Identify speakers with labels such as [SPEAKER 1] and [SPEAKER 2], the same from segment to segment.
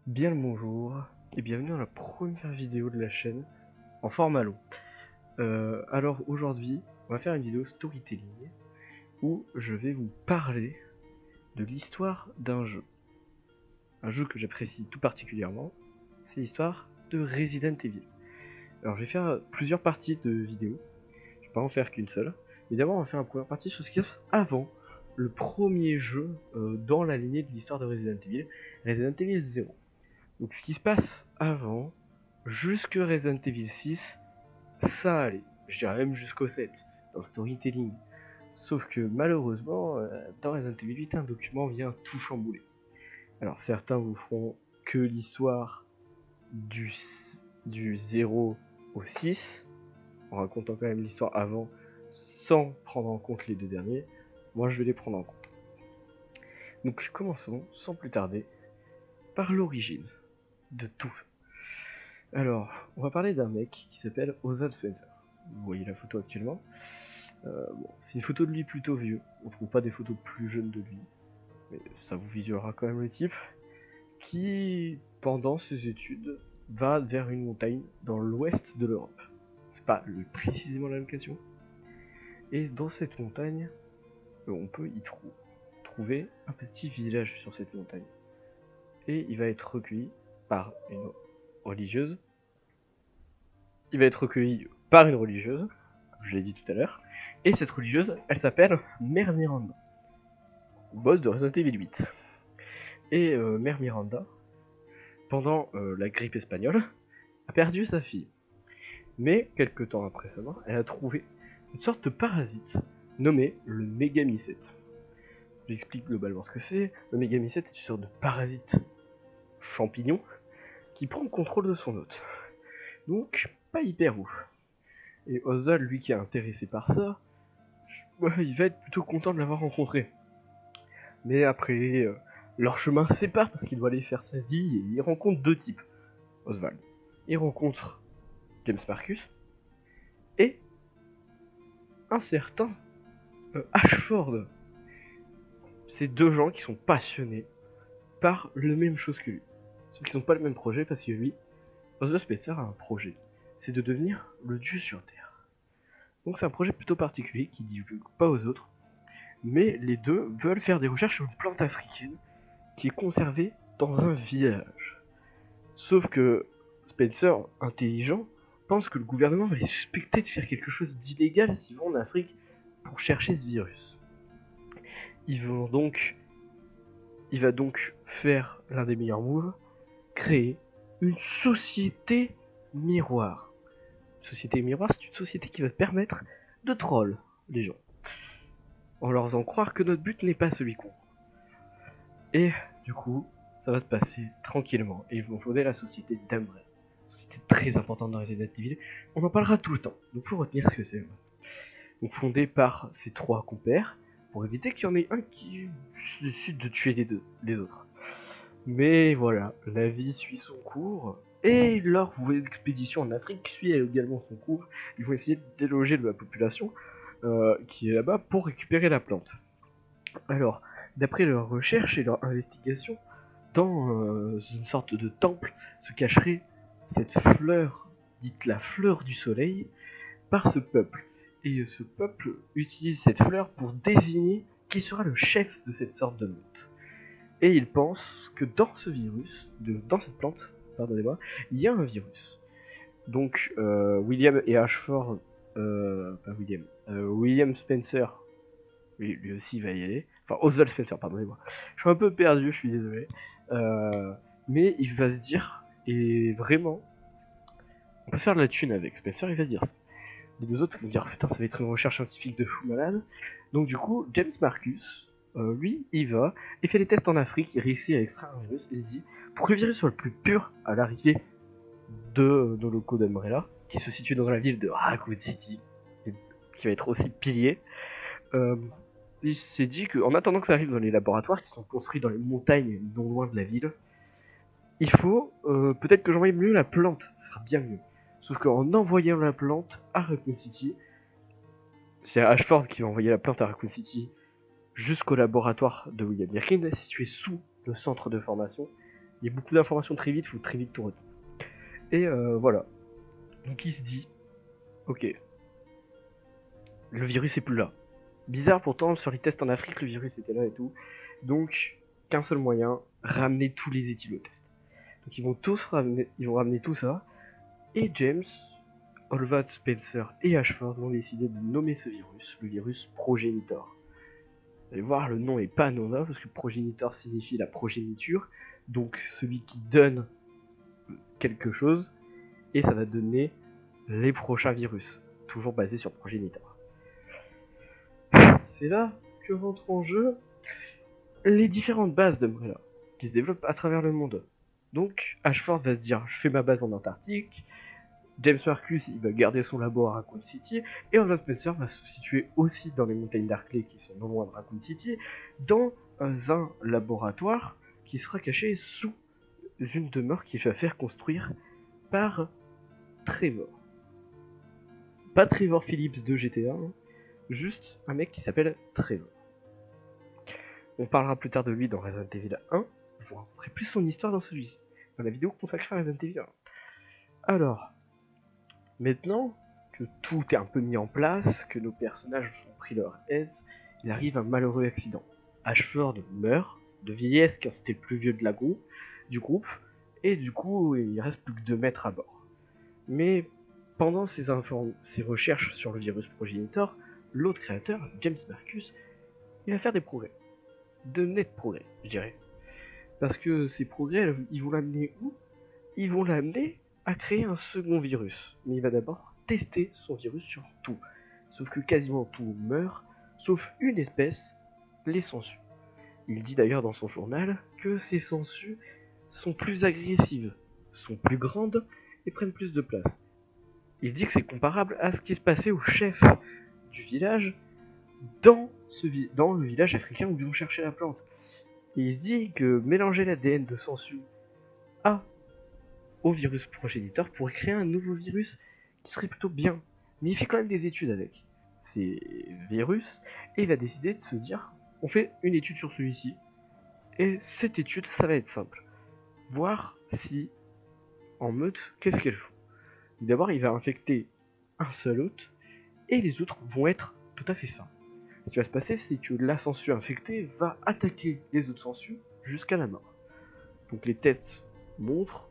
[SPEAKER 1] Bien le bonjour et bienvenue dans la première vidéo de la chaîne en format long. Alors aujourd'hui, on va faire une vidéo storytelling où je vais vous parler de l'histoire d'un jeu. Un jeu que j'apprécie tout particulièrement, c'est l'histoire de Resident Evil. Alors je vais faire plusieurs parties de vidéo, je vais pas en faire qu'une seule. Mais d'abord on va faire une première partie sur ce qu'il y a avant le premier jeu dans la lignée de l'histoire de Resident Evil 0. Donc ce qui se passe avant, jusque Resident Evil 6, ça allait. Je dirais même jusqu'au 7, dans le storytelling. Sauf que malheureusement, dans Resident Evil 8, un document vient tout chambouler. Alors certains vous feront que l'histoire du 0 au 6, en racontant quand même l'histoire avant, sans prendre en compte les deux derniers. Moi je vais les prendre en compte. Donc commençons, sans plus tarder, par l'origine de tout. Alors, on va parler d'un mec qui s'appelle Oswald Spencer. Vous voyez la photo actuellement. C'est une photo de lui plutôt vieux. On ne trouve pas des photos plus jeunes de lui. Mais ça vous visualisera quand même le type. Qui, pendant ses études, va vers une montagne dans l'ouest de l'Europe. C'est pas précisément la location. Et dans cette montagne, on peut y trouver un petit village sur cette montagne. Et il va être recueilli par une religieuse. Il va être recueilli par une religieuse, comme je l'ai dit tout à l'heure, et cette religieuse, elle s'appelle Mère Miranda, boss de Resident Evil 8. Et Mère Miranda, pendant la grippe espagnole, a perdu sa fille. Mais, quelques temps après sa mort, elle a trouvé une sorte de parasite nommé le mégamycète. J'explique globalement ce que c'est. Le mégamycète est une sorte de parasite champignon qui prend le contrôle de son hôte. Donc, pas hyper ouf. Et Oswald, lui qui est intéressé par ça, il va être plutôt content de l'avoir rencontré. Mais après, leur chemin se sépare parce qu'il doit aller faire sa vie et il rencontre deux types. Oswald. Il rencontre James Marcus et un certain Ashford. C'est deux gens qui sont passionnés par la même chose que lui. Sauf qu'ils n'ont pas le même projet parce que lui, Oswald Spencer a un projet. C'est de devenir le dieu sur Terre. Donc c'est un projet plutôt particulier qui ne divulgue pas aux autres. Mais les deux veulent faire des recherches sur une plante africaine qui est conservée dans un village. Sauf que Spencer, intelligent, pense que le gouvernement va les suspecter de faire quelque chose d'illégal s'ils vont en Afrique pour chercher ce virus. Il va donc faire l'un des meilleurs moves, créer une société miroir. Une société miroir, c'est une société qui va permettre de troll les gens, en leur faisant croire que notre but n'est pas celui qu'on. Et du coup, ça va se passer tranquillement. Et ils vont fonder la société d'Umbrella. Société très importante dans Resident Evil. On en parlera tout le temps, donc faut retenir ce que c'est. Donc fondée par ces trois compères, pour éviter qu'il y en ait un qui décide de tuer les autres. Mais voilà, la vie suit son cours, et leur expédition en Afrique suit également son cours. Ils vont essayer de déloger de la population qui est là-bas pour récupérer la plante. Alors, d'après leurs recherches et leurs investigations, dans une sorte de temple se cacherait cette fleur, dite la fleur du soleil, par ce peuple. Et ce peuple utilise cette fleur pour désigner qui sera le chef de cette sorte de meute. Et il pense que dans ce virus, dans cette plante, pardonnez-moi, il y a un virus. Donc William et Ashford, pas William, William Spencer, lui aussi va y aller. Enfin, Oswald Spencer, pardonnez-moi. Je suis un peu perdu, je suis désolé. Mais il va se dire, et vraiment, on peut faire de la thune avec Spencer, il va se dire ça. Les deux autres vont dire, putain, ça va être une recherche scientifique de fou malade. Donc du coup, James Marcus, lui, il va, il fait les tests en Afrique, il réussit à extraire un virus, et il se dit, pour que le virus soit le plus pur à l'arrivée de nos locaux d'Umbrella, qui se situe dans la ville de Raccoon City, qui va être aussi pilier, il s'est dit qu'en attendant que ça arrive dans les laboratoires qui sont construits dans les montagnes non loin de la ville, il faut peut-être que j'envoie mieux la plante, ça sera bien mieux. Sauf qu'en envoyant la plante à Raccoon City, c'est Ashford qui va envoyer la plante à Raccoon City jusqu'au laboratoire de William Birkin, situé sous le centre de formation. Il y a beaucoup d'informations très vite, il faut très vite tout retenir. Et voilà. Donc il se dit, ok, le virus est plus là. Bizarre pourtant, sur les tests en Afrique, le virus était là et tout. Donc, qu'un seul moyen, ramener tous les éthylotests. Donc ils vont ramener tout ça. Et James, Olvat, Spencer et Ashford vont décider de nommer ce virus, le virus Progenitor. Vous allez voir, le nom est pas anodin, parce que Progenitor signifie la progéniture, donc celui qui donne quelque chose, et ça va donner les prochains virus, toujours basés sur Progenitor. C'est là que rentrent en jeu les différentes bases d'Umbrella, qui se développent à travers le monde. Donc Ashford va se dire, je fais ma base en Antarctique, James Marcus il va garder son labo à Raccoon City, et Olaf Spencer va se situer aussi dans les montagnes d'Arclay qui sont non loin de Raccoon City, dans un laboratoire qui sera caché sous une demeure qu'il va faire construire par Trevor. Pas Trevor Phillips de GTA, hein, juste un mec qui s'appelle Trevor. On parlera plus tard de lui dans Resident Evil 1, je vous raconterai plus son histoire dans celui-ci, dans la vidéo consacrée à Resident Evil 1. Alors, maintenant que tout est un peu mis en place, que nos personnages ont pris leur aise, il arrive un malheureux accident. Ashford meurt de vieillesse car c'était le plus vieux de la du groupe, et du coup il reste plus que 2 mètres à bord. Mais pendant ses recherches sur le virus Progenitor, l'autre créateur, James Marcus, il va faire des progrès. De nets progrès, je dirais. Parce que ces progrès, ils vont l'amener où? Ils vont l'amener à créer un second virus. Mais il va d'abord tester son virus sur tout. Sauf que quasiment tout meurt, sauf une espèce, les sangsues. Il dit d'ailleurs dans son journal que ces sangsues sont plus agressives, sont plus grandes et prennent plus de place. Il dit que c'est comparable à ce qui se passait au chef du village dans le village africain où ils vont chercher la plante. Et il se dit que mélanger l'ADN de sangsues au virus progéniteur pourrait créer un nouveau virus qui serait plutôt bien. Mais il fait quand même des études avec ces virus et il va décider de se dire on fait une étude sur celui-ci et cette étude ça va être simple. Voir si en meute qu'est-ce qu'elle fout. D'abord il va infecter un seul hôte et les autres vont être tout à fait sains. Ce qui va se passer c'est que la sangsue infectée va attaquer les autres sangsues jusqu'à la mort. Donc les tests montrent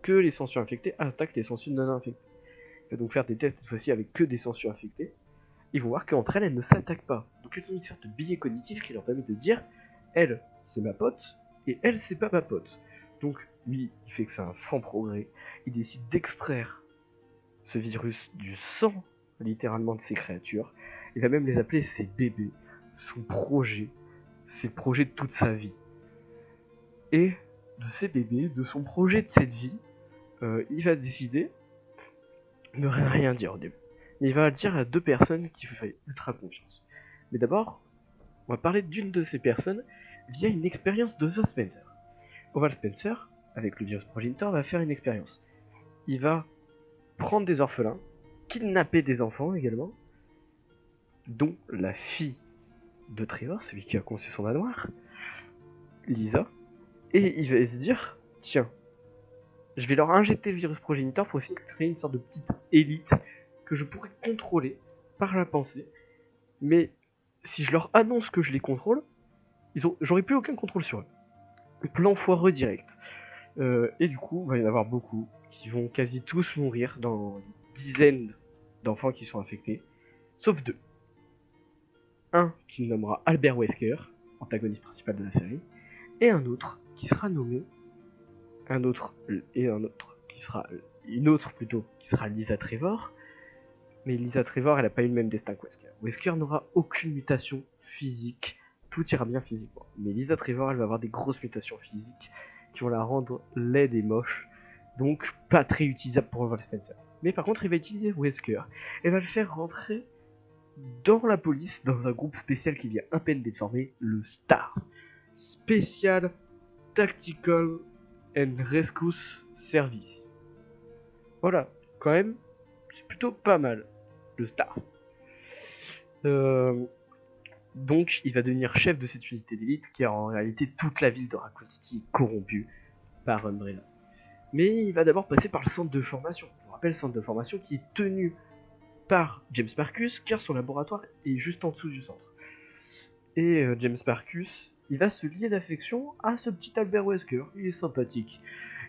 [SPEAKER 1] que les sangsues infectées attaquent les sangsues non infectées. Il va donc faire des tests cette fois-ci avec que des sangsues infectées. Ils vont voir qu'entre elles, elles ne s'attaquent pas. Donc elles ont une sorte de biais cognitif qui leur permet de dire elle, c'est ma pote, et elle, c'est pas ma pote. Donc lui, il fait que c'est un franc progrès. Il décide d'extraire ce virus du sang, littéralement, de ces créatures. Il va même les appeler ses bébés, son projet, ses projets de toute sa vie. Et de ces bébés, de son projet de cette vie, il va décider de ne rien dire au début. Mais il va le dire à 2 personnes qui lui font ultra confiance. Mais d'abord, on va parler d'une de ces personnes via une expérience de The Spencer. Oval Spencer, avec le virus Progenitor, va faire une expérience. Il va prendre des orphelins, kidnapper des enfants également, dont la fille de Trevor, celui qui a conçu son manoir, Lisa, et il va se dire, tiens, je vais leur injecter le virus Progenitor pour essayer de créer une sorte de petite élite que je pourrais contrôler par la pensée. Mais si je leur annonce que je les contrôle, j'aurai plus aucun contrôle sur eux. Plan foireux direct. Et du coup, il va y en avoir beaucoup qui vont quasi tous mourir dans dizaines d'enfants qui sont infectés, sauf 2. Un qui nommera Albert Wesker, antagoniste principal de la série, et un autre qui sera nommé une autre qui sera Lisa Trevor. Mais Lisa Trevor, elle a pas eu le même destin que Wesker. Wesker n'aura aucune mutation physique, tout ira bien physiquement. Mais Lisa Trevor, elle va avoir des grosses mutations physiques qui vont la rendre laide et moche, donc pas très utilisable pour Oval Spencer. Mais par contre, il va utiliser Wesker et va le faire rentrer dans la police, dans un groupe spécial qui vient à peine d'être formé, le STARS. Special Tactical and Rescue Service. Voilà, quand même, c'est plutôt pas mal, le STARS. Donc, il va devenir chef de cette unité d'élite qui a en réalité toute la ville de Raccoon City corrompue. par Umbrella. Mais il va d'abord passer par le centre de formation. Je vous rappelle, le centre de formation qui est tenu par James Marcus, car son laboratoire est juste en dessous du centre. Et James Marcus, il va se lier d'affection à ce petit Albert Wesker, il est sympathique.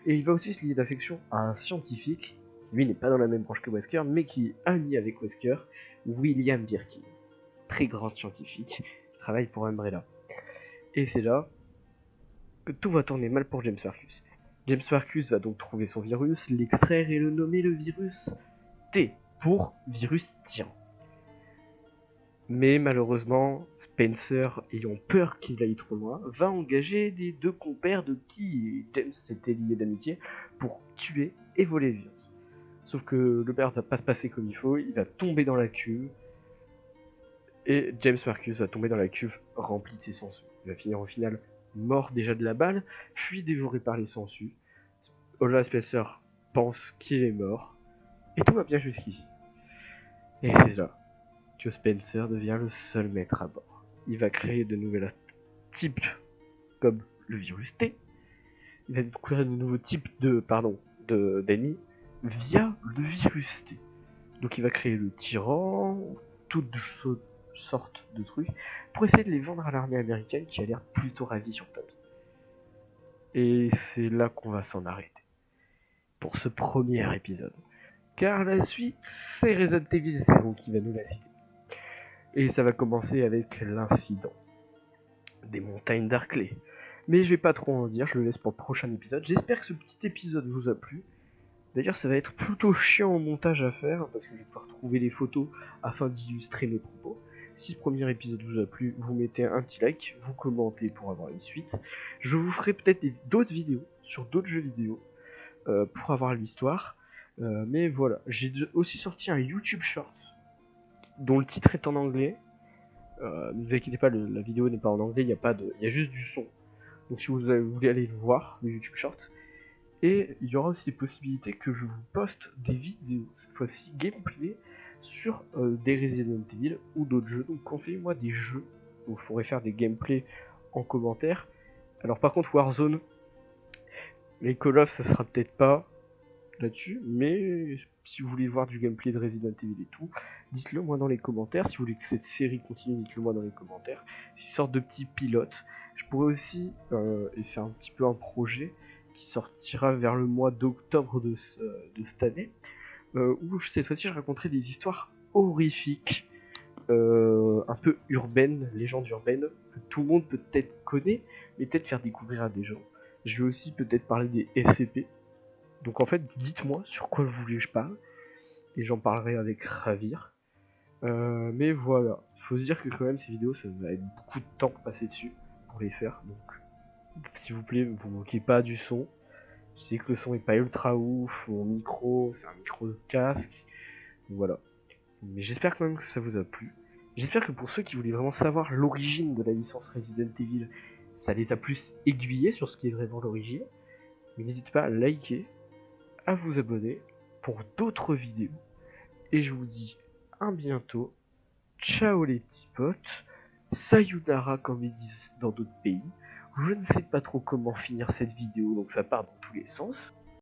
[SPEAKER 1] Et il va aussi se lier d'affection à un scientifique, lui n'est pas dans la même branche que Wesker, mais qui est ami avec Wesker, William Birkin. Très grand scientifique, qui travaille pour Umbrella. Et c'est là que tout va tourner mal pour James Marcus. James Marcus va donc trouver son virus, l'extraire et le nommer le virus T, pour virus tyran. Mais malheureusement, Spencer, ayant peur qu'il aille trop loin, va engager les deux compères de qui James s'était lié d'amitié pour tuer et voler le virus. Sauf que le père va pas se passer comme il faut, il va tomber dans la cuve, et James Marcus va tomber dans la cuve remplie de ses sangsues. Il va finir au final mort déjà de la balle, puis dévoré par les sangsues. Ola Spencer pense qu'il est mort, et tout va bien jusqu'ici. Et c'est là que Spencer devient le seul maître à bord. Il va créer de nouvelles types comme le virus T. Il va créer de nouveaux types d'ennemis via le virus T. Donc il va créer le tyran, toutes sortes de trucs, pour essayer de les vendre à l'armée américaine qui a l'air plutôt ravie sur papier. Et c'est là qu'on va s'en arrêter pour ce premier épisode. Car la suite, c'est Resident Evil 0 qui va nous la citer. Et ça va commencer avec l'incident des montagnes d'Arklay. Mais je vais pas trop en dire, je le laisse pour le prochain épisode. J'espère que ce petit épisode vous a plu. D'ailleurs, ça va être plutôt chiant au montage à faire, parce que je vais devoir trouver les photos afin d'illustrer mes propos. Si ce premier épisode vous a plu, vous mettez un petit like, vous commentez pour avoir une suite. Je vous ferai peut-être d'autres vidéos sur d'autres jeux vidéo pour avoir l'histoire. Mais voilà, j'ai aussi sorti un YouTube Shorts dont le titre est en anglais. Ne vous inquiétez pas, la vidéo n'est pas en anglais, il y a juste du son. Donc si vous voulez aller le voir, le YouTube Shorts. Et il y aura aussi des possibilités que je vous poste des vidéos, cette fois-ci gameplay, sur des Resident Evil ou d'autres jeux. Donc conseillez-moi des jeux où je pourrais faire des gameplays en commentaire. Alors par contre Warzone, les Call of ça sera peut-être pas là-dessus, mais si vous voulez voir du gameplay de Resident Evil et tout, dites-le moi dans les commentaires. Si vous voulez que cette série continue, dites-le moi dans les commentaires. C'est une sorte de petit pilote. Je pourrais aussi, et c'est un petit peu un projet qui sortira vers le mois d'octobre de cette année, où cette fois-ci je raconterai des histoires horrifiques, un peu urbaines, légendes urbaines, que tout le monde peut-être connaît, mais peut-être faire découvrir à des gens. Je vais aussi peut-être parler des SCP. Donc en fait, dites-moi sur quoi vous voulez que je parle, et j'en parlerai avec ravir. Mais voilà, faut se dire que quand même ces vidéos, ça va être beaucoup de temps passé dessus pour les faire. Donc s'il vous plaît, vous moquez pas du son. Je sais que le son est pas ultra ouf, mon micro, c'est un micro de casque. Voilà. Mais j'espère quand même que ça vous a plu. J'espère que pour ceux qui voulaient vraiment savoir l'origine de la licence Resident Evil, ça les a plus aiguillés sur ce qui est vraiment l'origine. Mais n'hésitez pas à liker, à vous abonner pour d'autres vidéos. Et je vous dis à bientôt. Ciao les petits potes. Sayonara comme ils disent dans d'autres pays. Je ne sais pas trop comment finir cette vidéo, donc ça part dans tous les sens.